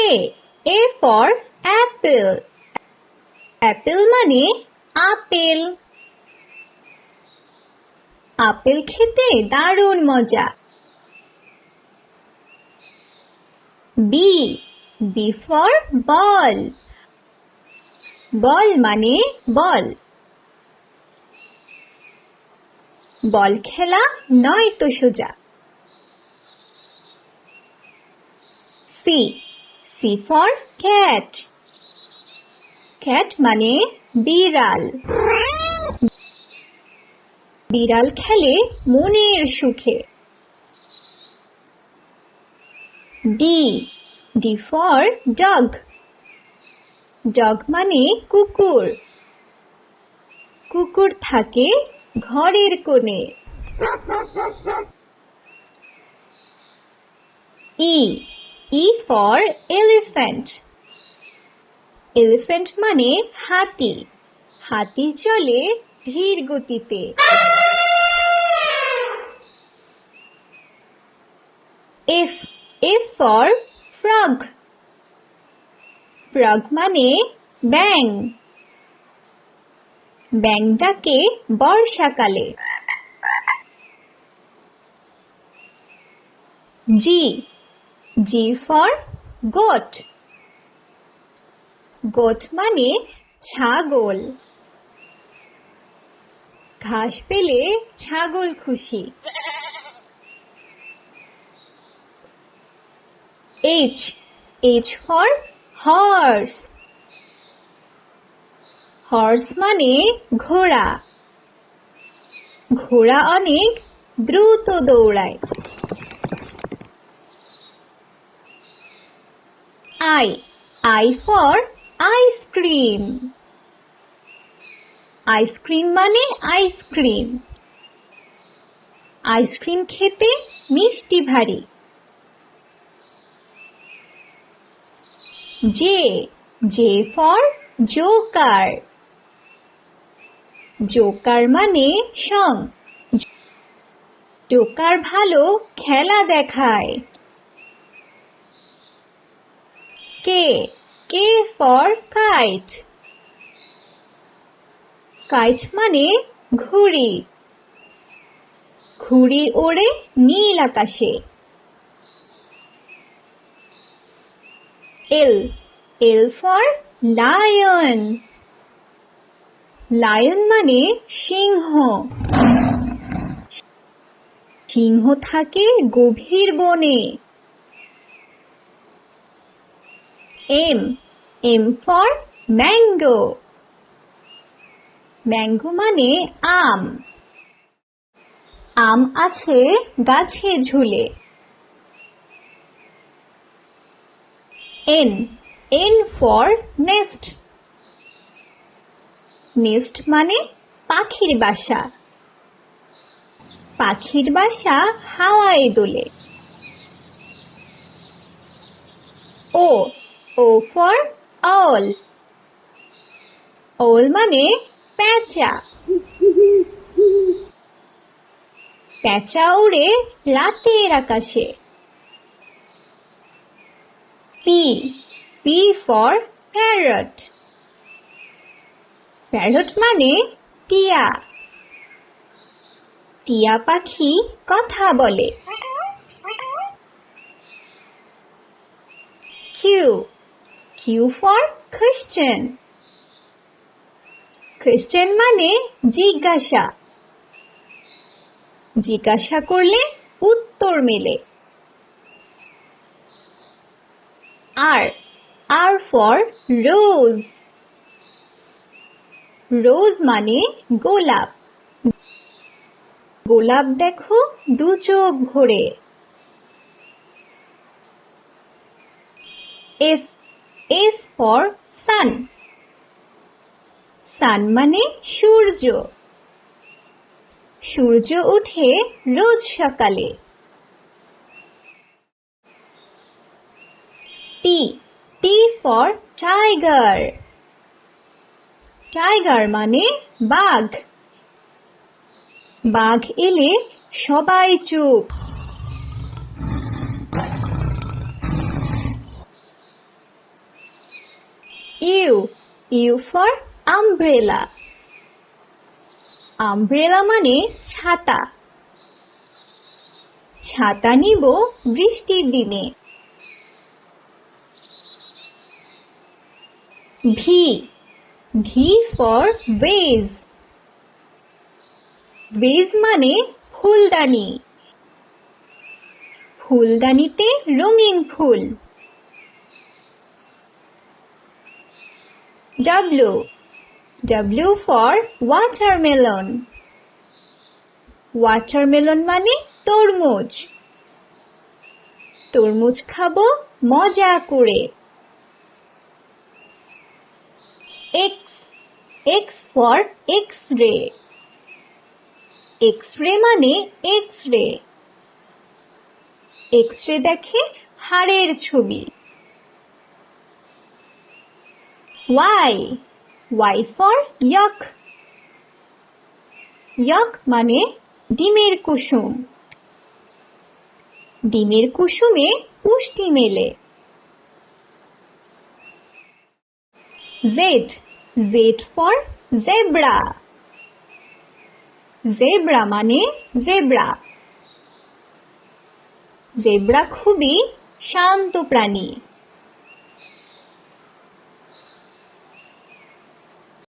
A for apple. Apple মানে apple. Apple খেতে দারুণ মজা। B for ball. বল মানে বল। বল খেলা নয় তো সোজা। C for cat. cat মানে বিড়াল। বিড়াল খেলে মনের সুখে। D for dog. dog মানে কুকুর। কুকুর থাকে ঘরের কোণে। E for elephant. elephant মানে হাতি। হাতি চলে ধীর গতিতে। F for frog. frog মানে ব্যাঙ। ব্যাঙ ডাকে বর্ষাকালে। G for goat. goat মানে ছাগল। ঘাস পেলে ছাগল খুশি। H for horse. horse মানে ঘোড়া। ঘোড়া অনেক দ্রুত দৌড়ায়। I for ice cream. Ice cream মানে আইসক্রিম। আইসক্রিম খেতে মিষ্টি ভারী। J for joker. জোকার মানে সং। জোকার ভালো খেলা দেখায়। K for kite. কাইট মানে ঘুড়ি। ঘুড়ি ওড়ে নীল আকাশে। L for lion. লায়ন মানে সিংহ। সিংহ থাকে গভীর বনে। M for mango. ম্যাঙ্গো মানে আম। আম আছে গাছে ঝুলে। N for nest. nest মানে পাখির বাসা। পাখির বাসা হাওয়ায় দোলে। O for owl. owl মানে পেঁচা। পেঁচা উড়ে রাতের আকাশে। P for parrot. parrot মানে টিয়া। টিয়া পাখি কথা বলে। Q for question. question মানে জিজ্ঞাসা। জিজ্ঞাসা করলে উত্তর মেলে। R for rose. rose মানে গোলাপ। গোলাপ দেখো দু চোখ ভরে। S for sun. sun মানে সূর্য। সূর্য ওঠে রোজ সকালে। T for tiger. tiger মানে বাঘ। বাঘ এলে সবাই চুপ। U U for umbrella. Umbrella মানে ছাতা। ছাতা নিব বৃষ্টির দিনে। V V for vase. Vase মানে ফুলদানি। ফুলদানিতে রঙিন ফুল। W W for watermelon. Watermelon মানে তরমুজ। তরমুজ খাবো মজা করে। X X for X-ray. X-ray মানে এক্স-রে। এক্স-রে দেখে হাড়ের ছবি। Y Y for yolk. Yolk মানে ডিমের কুসুম। ডিমের কুসুমে পুষ্টি মেলে। Z Z for zebra. Zebra মানে জেব্রা। জেব্রা খুবই শান্ত প্রাণী।